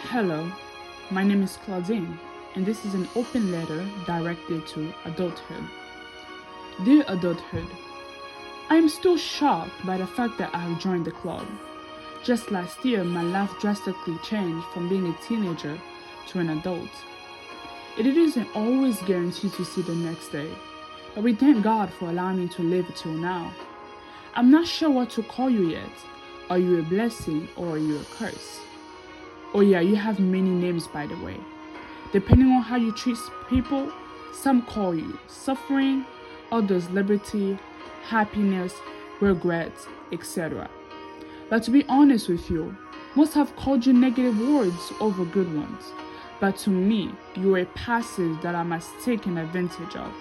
Hello, my name is Claudine, and this is an open letter directed to adulthood. Dear adulthood, I am still shocked by the fact that I have joined the club. Just last year, my life drastically changed from being a teenager to an adult. It isn't always guaranteed to see the next day, but we thank God for allowing me to live till now. I'm not sure what to call you yet. Are you a blessing or are you a curse? Oh yeah, you have many names by the way. Depending on how you treat people, some call you suffering, others liberty, happiness, regret, etc. But to be honest with you, most have called you negative words over good ones. But to me, you are a passive that I must take advantage of.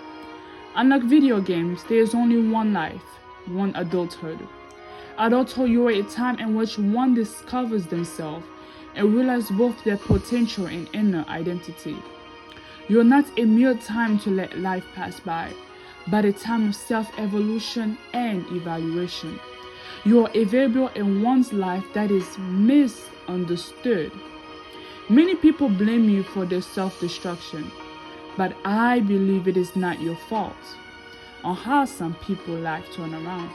Unlike video games, there is only one life, one adulthood. Adulthood, you are a time in which one discovers themselves and realize both their potential and inner identity. You are not a mere time to let life pass by, but a time of self-evolution and evaluation. You are a variable in one's life that is misunderstood. Many people blame you for their self-destruction, but I believe it is not your fault on how some people life turn around.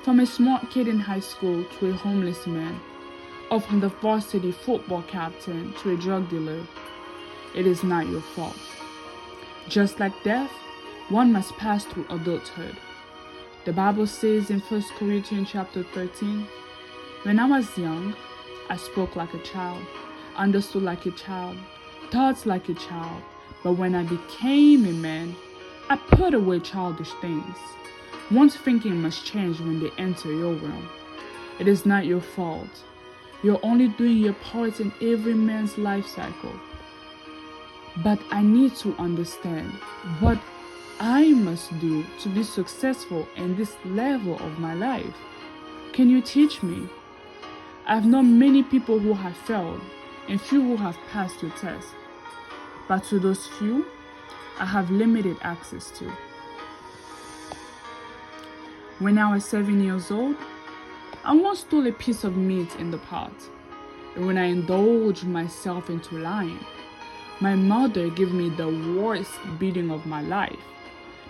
From a smart kid in high school to a homeless man, or from the varsity football captain to a drug dealer, it is not your fault. Just like death, one must pass through adulthood. The Bible says in 1 Corinthians chapter 13, when I was young, I spoke like a child, understood like a child, thought like a child, but when I became a man, I put away childish things. One's thinking must change when they enter your realm. It is not your fault. You're only doing your part in every man's life cycle. But I need to understand what I must do to be successful in this level of my life. Can you teach me? I've known many people who have failed and few who have passed the test. But to those few, I have limited access to. When I was 7 years old, I once stole a piece of meat in the pot, and when I indulged myself into lying, my mother gave me the worst beating of my life.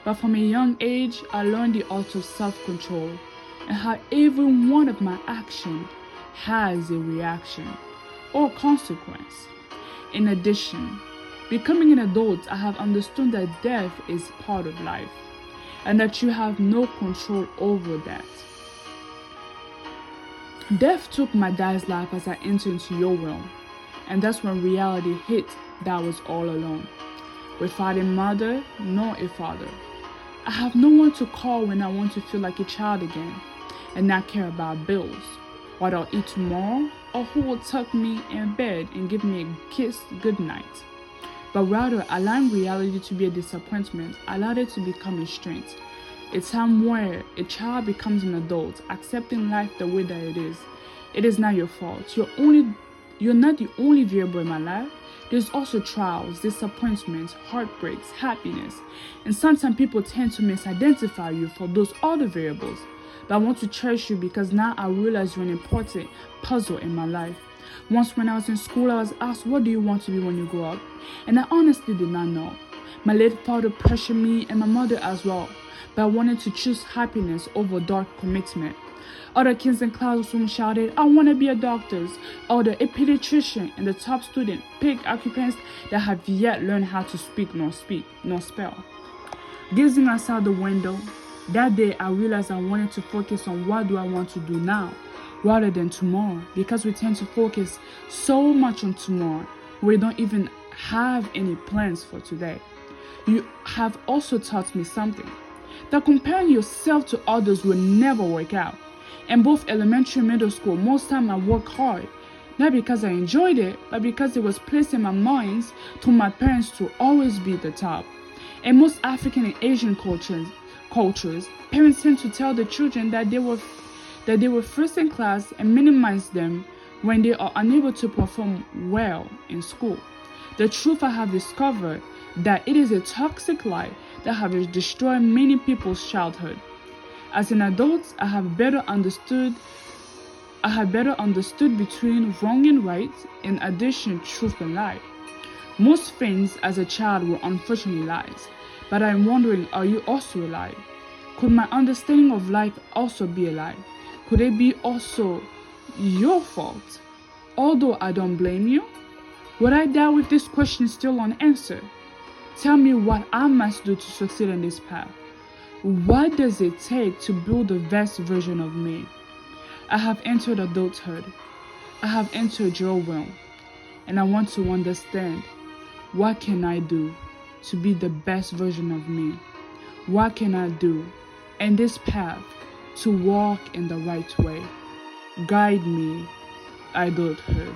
But from a young age, I learned the art of self-control and how every one of my actions has a reaction or consequence. In addition, becoming an adult, I have understood that death is part of life and that you have no control over that. Death took my dad's life as I entered into your realm, and that's when reality hit that I was all alone, without a mother nor a father. I have no one to call when I want to feel like a child again and not care about bills, what I'll eat tomorrow, or who will tuck me in bed and give me a kiss goodnight. But rather, allowing reality to be a disappointment, allowed it to become a strength. A time where a child becomes an adult, accepting life the way that it is. It is not your fault. You're not the only variable in my life. There's also trials, disappointments, heartbreaks, happiness. And sometimes people tend to misidentify you for those other variables. But I want to cherish you because now I realize you're an important puzzle in my life. Once when I was in school, I was asked, what do you want to be when you grow up? And I honestly did not know. My late father pressured me and my mother as well. But I wanted to choose happiness over dark commitment. Other kids in classroom shouted, I want to be a doctor, or a pediatrician, and the top student picked occupants that have yet learned how to speak nor spell. Gazing outside the window, that day I realized I wanted to focus on what do I want to do now, rather than tomorrow, because we tend to focus so much on tomorrow, we don't even have any plans for today. You have also taught me something, that comparing yourself to others will never work out. In both elementary and middle school, most time I worked hard, not because I enjoyed it, but because it was placed in my minds to my parents to always be the top. In most African and Asian cultures, parents tend to tell the children that they were first in class and minimize them when they are unable to perform well in school. The truth I have discovered that it is a toxic lie that has destroyed many people's childhood. As an adult, I have better understood I had better understood between wrong and right, in addition truth and lie. Most things as a child were unfortunately lies, but I'm wondering, are you also a lie? Could my understanding of life also be a lie? Could it be also your fault? Although I don't blame you, would I die with this question still unanswered? Tell me what I must do to succeed in this path. What does it take to build the best version of me? I have entered adulthood. I have entered your realm, and I want to understand, what can I do to be the best version of me? What can I do in this path to walk in the right way? Guide me, adulthood.